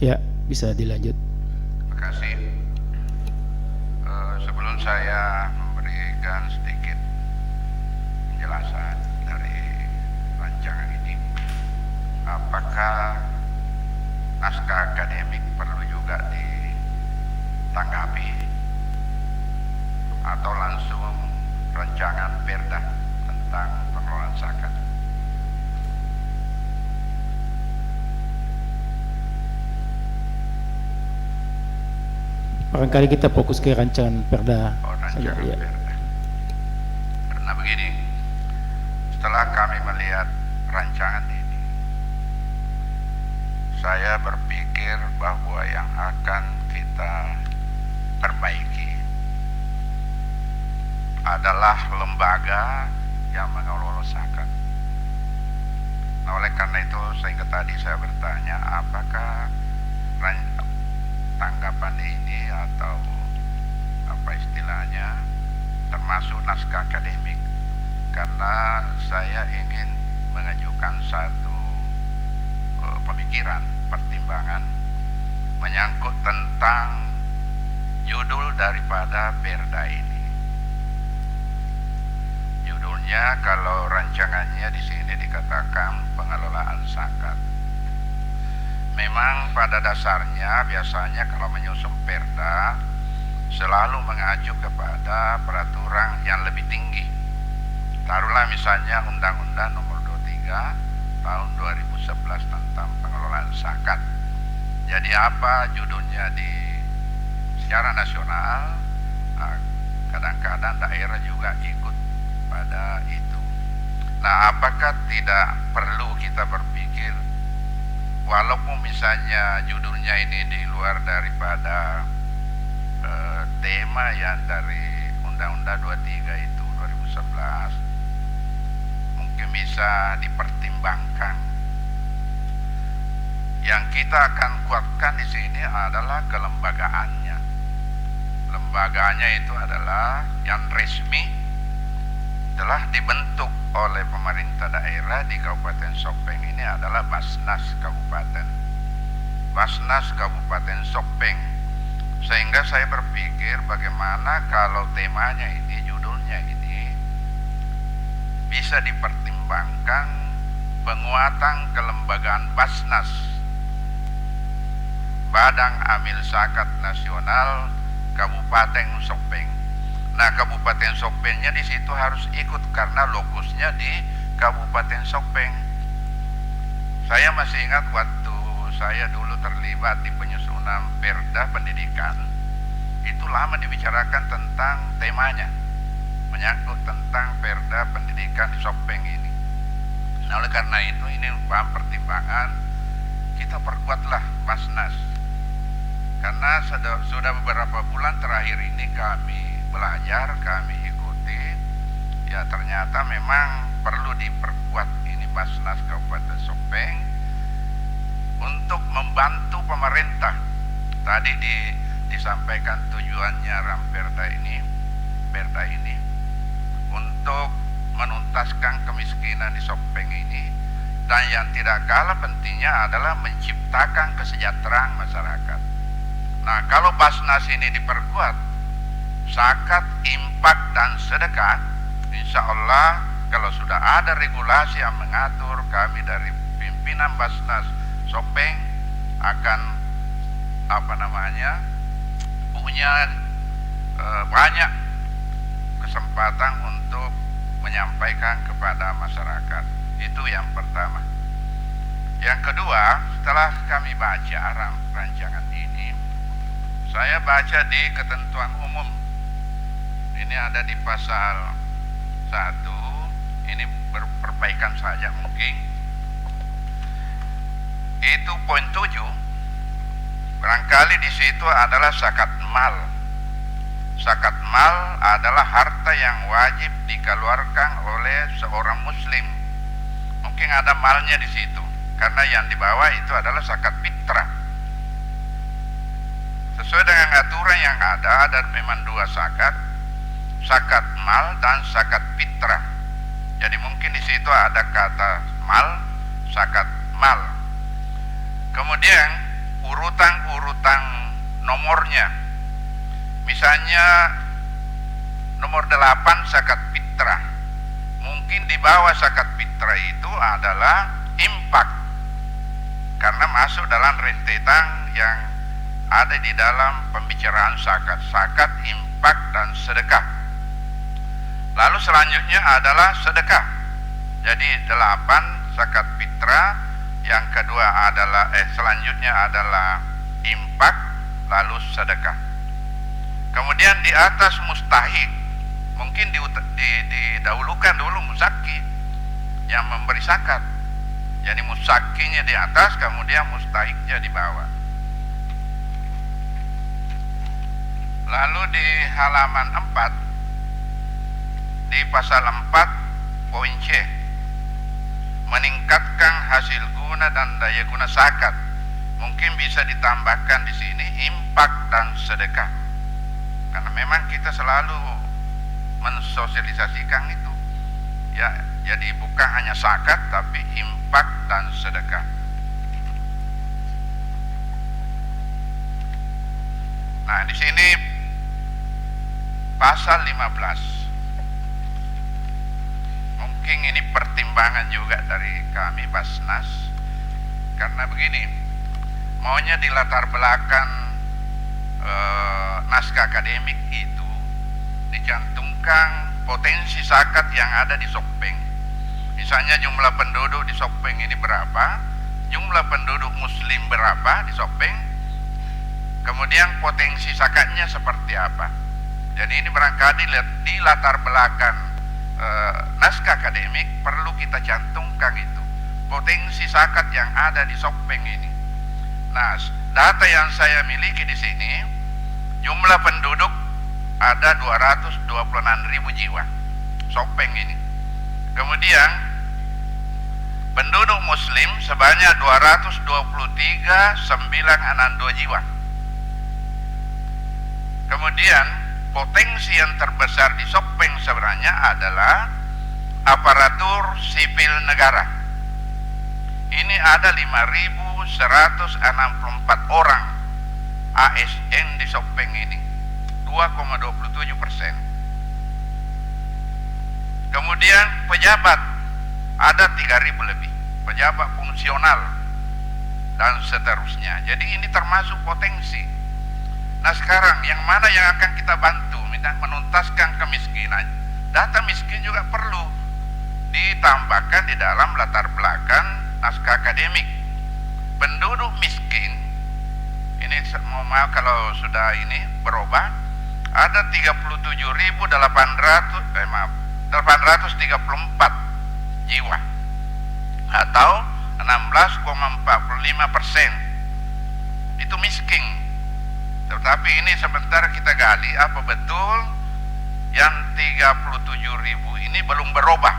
Ya, bisa dilanjut. Terima kasih. Sebelum saya memberikan sedikit penjelasan dari rancangan ini, apakah naskah akademik perlu juga ditanggapi atau langsung rancangan perda tentang pengelolaan zakat? Barangkali kita fokus ke rancangan perda saja. Rancangan Ya. perda. Karena begini, setelah kami melihat rancangan ini, saya berpikir bahwa yang akan kita perbaiki adalah lembaga yang mengelola zakat. Nah, oleh karena itu sehingga tadi saya bertanya apakah tanggapan ini atau apa istilahnya termasuk naskah akademik, karena saya ingin mengajukan satu pemikiran, pertimbangan menyangkut tentang judul daripada perda ini. Judulnya kalau rancangannya di sini dikatakan pengelolaan zakat. Memang pada dasarnya biasanya kalau menyusun perda selalu mengacu kepada peraturan yang lebih tinggi. Taruhlah misalnya Undang-Undang Nomor 23 Tahun 2011 tentang pengelolaan zakat. Jadi apa judulnya secara nasional, kadang-kadang daerah juga ikut pada itu. Nah, apakah tidak perlu kita berpikir walaupun misalnya judulnya ini di luar daripada tema yang dari Undang-Undang 23 itu 2011, mungkin bisa dipertimbangkan. Yang kita akan kuatkan di sini adalah kelembagaannya. Lembaganya itu adalah yang resmi telah dibentuk oleh pemerintah daerah di Kabupaten Sopeng ini adalah Basnas Kabupaten. Basnas Kabupaten Sopeng. Sehingga saya berpikir bagaimana kalau temanya ini, judulnya ini bisa dipertimbangkan penguatan kelembagaan Basnas, Badan Amil Zakat Nasional Kabupaten Sopeng. Nah, Kabupaten Sopengnya di situ harus ikut karena lokusnya di Kabupaten Sopeng. Saya masih ingat waktu saya dulu terlibat di penyusunan perda pendidikan, itu lama dibicarakan tentang temanya, menyangkut tentang perda pendidikan di Sopeng ini. Nah, oleh karena itu ini bahan pertimbangan, kita perkuatlah Basnas. Karena sudah beberapa bulan terakhir ini kami belajar, kami ikuti, ya ternyata memang perlu diperkuat ini Basnas Kabupaten Sopeng untuk membantu pemerintah. Tadi disampaikan tujuannya perda ini untuk menuntaskan kemiskinan di Sopeng ini, dan yang tidak kalah pentingnya adalah menciptakan kesejahteraan masyarakat. Nah, kalau Basnas ini diperkuat, zakat, infak dan sedekah, insya Allah kalau sudah ada regulasi yang mengatur, kami dari pimpinan Basnas Sopeng akan punya banyak kesempatan untuk menyampaikan kepada masyarakat. Itu yang pertama. Yang kedua, setelah kami baca rancangan ini, saya baca di ketentuan umum. Ini ada di pasal 1, ini perbaikan saja mungkin. Itu poin 7, barangkali di situ adalah zakat mal. Zakat mal adalah harta yang wajib dikeluarkan oleh seorang muslim. Mungkin ada malnya di situ, karena yang dibawa itu adalah zakat fitrah. Sesuai dengan aturan yang ada memang dua zakat mal dan zakat fitrah. Jadi mungkin di situ ada kata mal, zakat mal. Kemudian urutan nomornya. Misalnya nomor 8 zakat fitrah. Mungkin di bawah zakat fitrah itu adalah infak, karena masuk dalam rentetan yang ada di dalam pembicaraan zakat, infak dan sedekah. Lalu selanjutnya adalah sedekah. Jadi 8 zakat fitrah, yang kedua adalah selanjutnya adalah infak, lalu sedekah. Kemudian di atas mustahik, mungkin didahulukan dulu musaki yang memberi zakat. Jadi musakinya di atas, kemudian mustahiknya di bawah. Lalu di halaman 4, di pasal 4 poin C, meningkatkan hasil guna dan daya guna zakat. Mungkin bisa ditambahkan di sini infak dan sedekah, karena memang kita selalu mensosialisasikan itu ya. Jadi bukan hanya zakat tapi infak dan sedekah. Nah, di sini pasal 15, mungkin ini pertimbangan juga dari kami Basnas, karena begini, maunya di latar belakang naskah akademik itu dicantumkan potensi zakat yang ada di Sopeng. Misalnya jumlah penduduk di Sopeng ini berapa, jumlah penduduk muslim berapa di Sopeng, kemudian potensi zakatnya seperti apa. Jadi ini barangkali di latar belakang naskah akademik perlu kita cantumkan itu, potensi zakat yang ada di Sopeng ini. Nah, data yang saya miliki di sini, jumlah penduduk ada 226.000 jiwa Sopeng ini. Kemudian penduduk muslim sebanyak 223.962 jiwa. Kemudian potensi yang terbesar di Sopeng sebenarnya adalah aparatur sipil negara. Ini ada 5.164 orang ASN di Sopeng ini, 2,27%. Kemudian pejabat ada 3.000 lebih, pejabat fungsional dan seterusnya. Jadi ini termasuk potensi. Nah, sekarang yang mana yang akan kita bantu menuntaskan kemiskinan? Data miskin juga perlu ditambahkan di dalam latar belakang naskah akademik. Penduduk miskin ini, mau maaf kalau sudah ini berubah, ada 834 jiwa atau 16,45%. Itu miskin. Tetapi ini sebentar kita gali apa betul yang 37.000 ini belum berubah.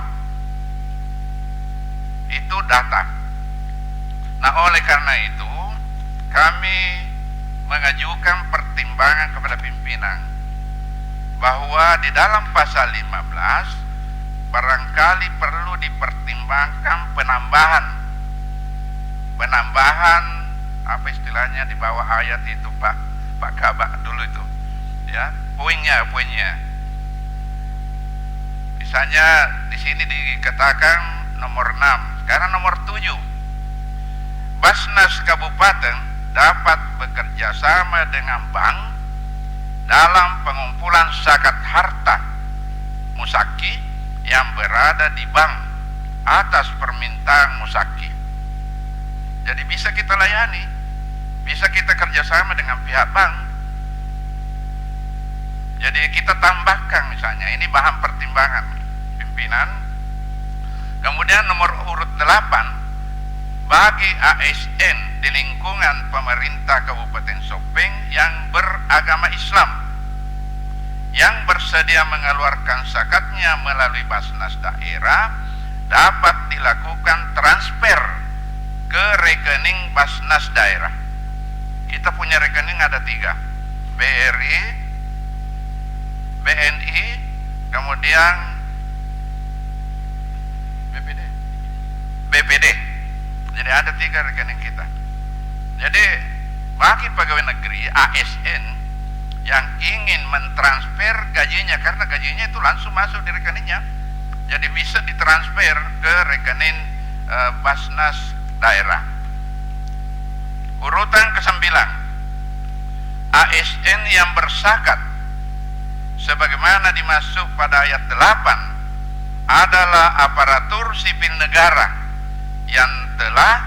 Itu data. Nah, oleh karena itu kami mengajukan pertimbangan kepada pimpinan bahwa di dalam pasal 15 barangkali perlu dipertimbangkan penambahan apa istilahnya di bawah ayat itu Pak Kabak dulu itu ya, poinnya misalnya di sini dikatakan nomor 6, sekarang nomor 7, Basnas Kabupaten dapat bekerja sama dengan bank dalam pengumpulan zakat harta musaki yang berada di bank atas permintaan musaki. Jadi bisa kita layani, bisa kita kerjasama dengan pihak bank. Jadi kita tambahkan misalnya, ini bahan pertimbangan pimpinan. Kemudian nomor urut 8, bagi ASN di lingkungan pemerintah Kabupaten Sopeng yang beragama Islam yang bersedia mengeluarkan zakatnya melalui Basnas daerah dapat dilakukan transfer ke rekening Basnas daerah. Kita punya rekening ada 3, BRI, BNI, kemudian BPD. Jadi ada 3 rekening kita. Jadi bagi pegawai negeri ASN yang ingin mentransfer gajinya, karena gajinya itu langsung masuk di rekeningnya, jadi bisa ditransfer ke rekening Basnas daerah. Urutan ke-9, ASN yang bersakat sebagaimana dimaksud pada ayat 8 adalah aparatur sipil negara yang telah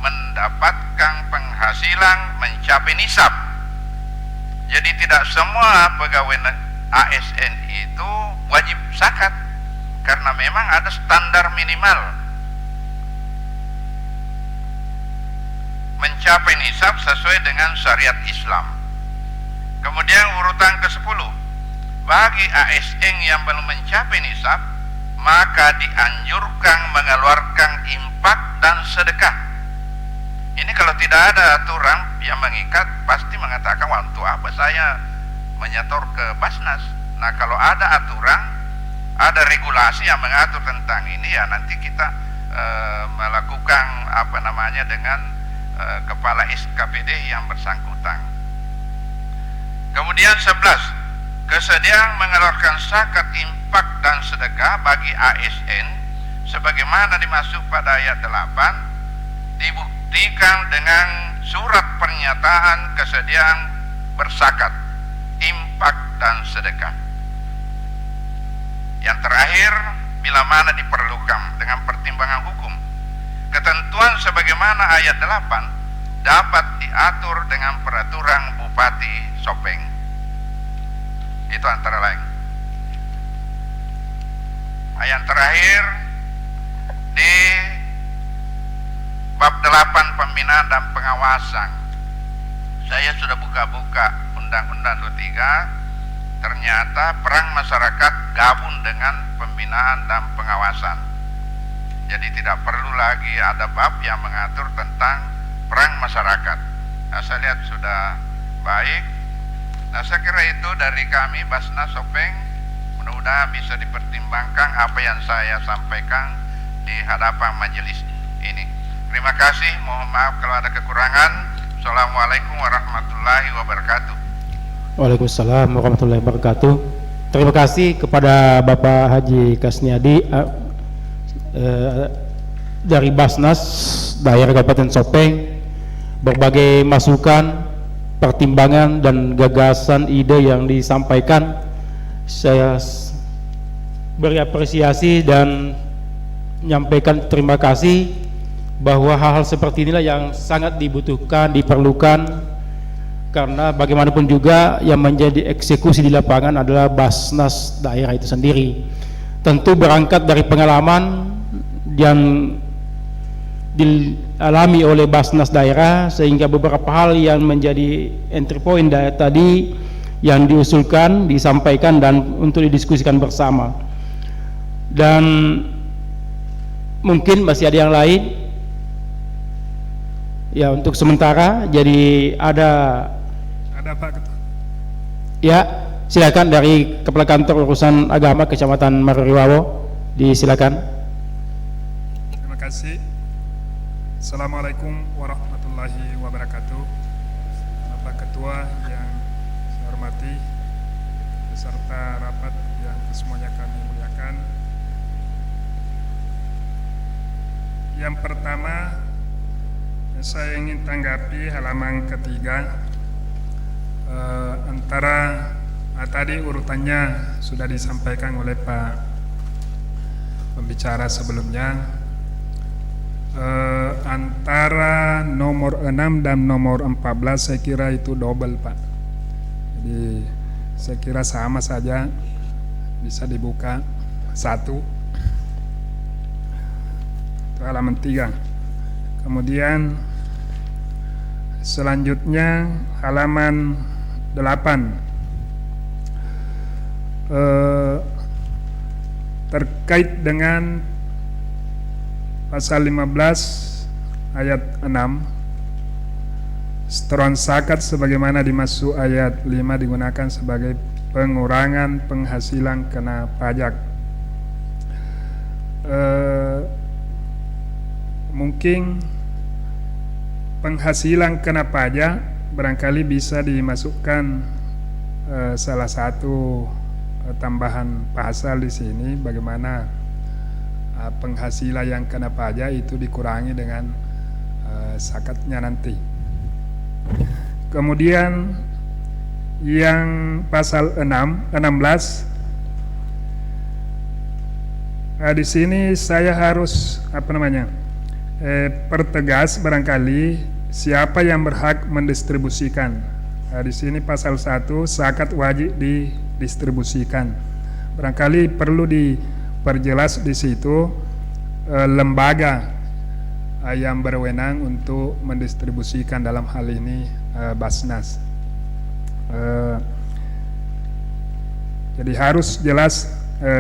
mendapatkan penghasilan mencapai nisab. Jadi tidak semua pegawai ASN itu wajib zakat, karena memang ada standar minimal mencapai nisab sesuai dengan syariat Islam. Kemudian urutan ke-10, bagi ASN yang belum mencapai nisab, maka dianjurkan mengeluarkan infak dan sedekah. Ini kalau tidak ada aturan yang mengikat, pasti mengatakan, wah, untuk apa saya menyetor ke Basnas. Nah, kalau ada aturan, ada regulasi yang mengatur tentang ini, ya nanti kita melakukan dengan kepala SKPD yang bersangkutan. Kemudian 11, kesediaan mengeluarkan zakat, infak dan sedekah bagi ASN sebagaimana dimaksud pada ayat 8 dibuktikan dengan surat pernyataan kesediaan berzakat, infak dan sedekah. Yang terakhir, bila mana diperlukan dengan pertimbangan hukum, ketentuan sebagaimana ayat 8 dapat diatur dengan peraturan Bupati Sopeng. Itu antara lain. Yang terakhir, di bab 8 pembinaan dan pengawasan, saya sudah buka-buka Undang-Undang 23, ternyata peran masyarakat gabung dengan pembinaan dan pengawasan. Jadi tidak perlu lagi ada bab yang mengatur tentang peran masyarakat. Nah, saya lihat sudah baik. Nah, saya kira itu dari kami Basnas Sopeng. Mudah-mudahan bisa dipertimbangkan apa yang saya sampaikan di hadapan majelis ini. Terima kasih, mohon maaf kalau ada kekurangan. Assalamualaikum warahmatullahi wabarakatuh. Waalaikumsalam warahmatullahi wabarakatuh. Terima kasih kepada Bapak Haji Kasniadi dari Basnas daerah Kabupaten Sopeng, berbagai masukan, pertimbangan dan gagasan ide yang disampaikan. Saya beri apresiasi dan menyampaikan terima kasih bahwa hal-hal seperti inilah yang sangat dibutuhkan, diperlukan, karena bagaimanapun juga yang menjadi eksekusi di lapangan adalah Basnas daerah itu sendiri. Tentu berangkat dari pengalaman yang dialami oleh Basnas daerah, sehingga beberapa hal yang menjadi entry point tadi yang diusulkan, disampaikan dan untuk didiskusikan bersama. Dan mungkin masih ada yang lain. Ya, untuk sementara jadi ada Pak Ketua. Ya, silakan dari Kepala Kantor Urusan Agama Kecamatan Maruriwawo, disilakan. Terima kasih. Assalamualaikum warahmatullahi wabarakatuh. Bapak Ketua yang saya hormati, beserta rapat yang semuanya kami muliakan. Yang pertama, saya ingin tanggapi halaman ketiga. Antara tadi urutannya sudah disampaikan oleh Pak pembicara sebelumnya. Antara nomor 6 dan nomor 14 saya kira itu double, Pak. Jadi saya kira sama saja, bisa dibuka satu. Itu halaman 3. Kemudian selanjutnya halaman 8 terkait dengan pasal 15 ayat 6, setoran zakat sebagaimana dimaksud ayat 5 digunakan sebagai pengurangan penghasilan kena pajak. Mungkin penghasilan kena pajak barangkali bisa dimasukkan salah satu tambahan pasal di sini, bagaimana penghasilan yang kena pajak itu dikurangi dengan zakatnya nanti. Kemudian yang pasal 16 di sini saya harus pertegas barangkali siapa yang berhak mendistribusikan. Di sini pasal 1 zakat wajib didistribusikan. Barangkali perlu diperjelas di situ lembaga yang berwenang untuk mendistribusikan, dalam hal ini Basnas. Jadi harus jelas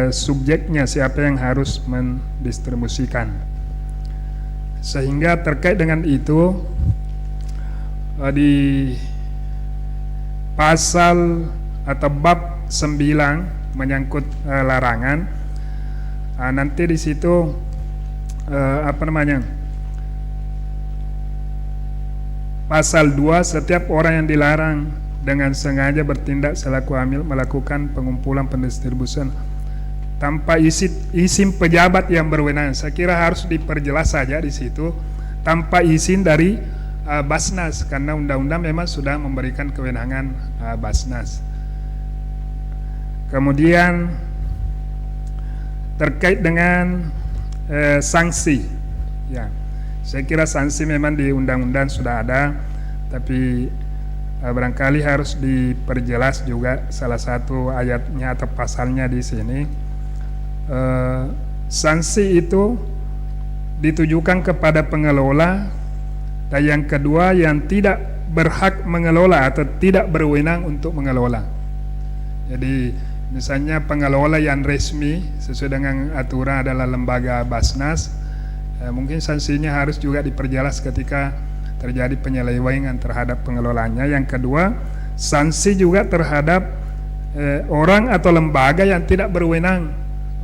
subjeknya siapa yang harus mendistribusikan. Sehingga terkait dengan itu di pasal atau bab 9 menyangkut larangan, nanti di situ pasal 2, setiap orang yang dilarang dengan sengaja bertindak selaku amil melakukan pengumpulan pendistribusian tanpa izin pejabat yang berwenang. Saya kira harus diperjelas saja di situ, tanpa izin dari Basnas, karena undang-undang memang sudah memberikan kewenangan Basnas. Kemudian terkait dengan sanksi, ya, saya kira sanksi memang di undang-undang sudah ada, tapi barangkali harus diperjelas juga salah satu ayatnya atau pasalnya di sini. Sanksi itu ditujukan kepada pengelola, dan yang kedua yang tidak berhak mengelola atau tidak berwenang untuk mengelola. Jadi misalnya pengelola yang resmi sesuai dengan aturan adalah lembaga Basnas, mungkin sanksinya harus juga diperjelas ketika terjadi penyelewengan terhadap pengelolanya. Yang kedua, sanksi juga terhadap orang atau lembaga yang tidak berwenang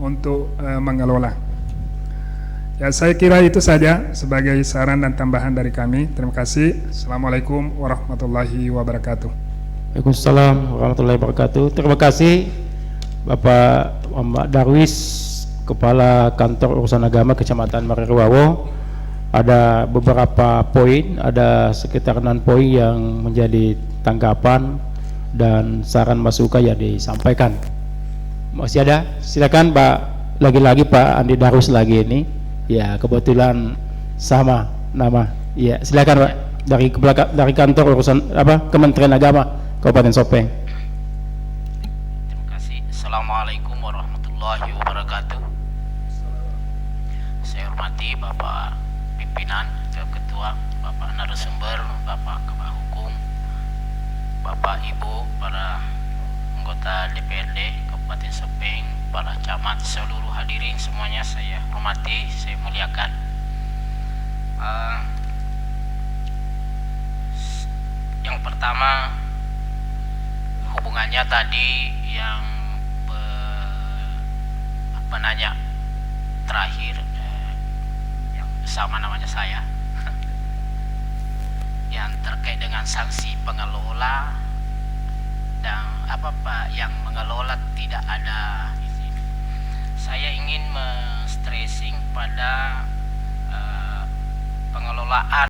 untuk mengelola. Ya, saya kira itu saja sebagai saran dan tambahan dari kami. Terima kasih. Assalamualaikum warahmatullahi wabarakatuh. Waalaikumsalam warahmatullahi wabarakatuh. Terima kasih Bapak Muhammad Darwis, Kepala Kantor Urusan Agama Kecamatan Mariruawo. Ada beberapa poin, ada sekitar 6 poin yang menjadi tanggapan dan saran masukan yang disampaikan. Masih ada? Silakan Pak, lagi-lagi Pak Andi Darwis lagi ini. Ya, kebetulan sama nama. Ya, silakan Pak, dari kantor urusan Kementerian Agama Kabupaten Sopeng. Terima kasih. Assalamualaikum warahmatullahi wabarakatuh. Saya hormati Bapak Pimpinan, Ketua, Bapak Narasumber, Bapak Kepala Hukum, Bapak Ibu, para anggota DPRD Kabupaten Sopeng, para camat, seluruh hadirin semuanya saya hormati, saya muliakan. Yang pertama, hubungannya tadi yang penanya terakhir, yang sama namanya saya, yang terkait dengan sanksi pengelola dan apa yang mengelola tidak ada izin. Saya ingin men-stressing pada pengelolaan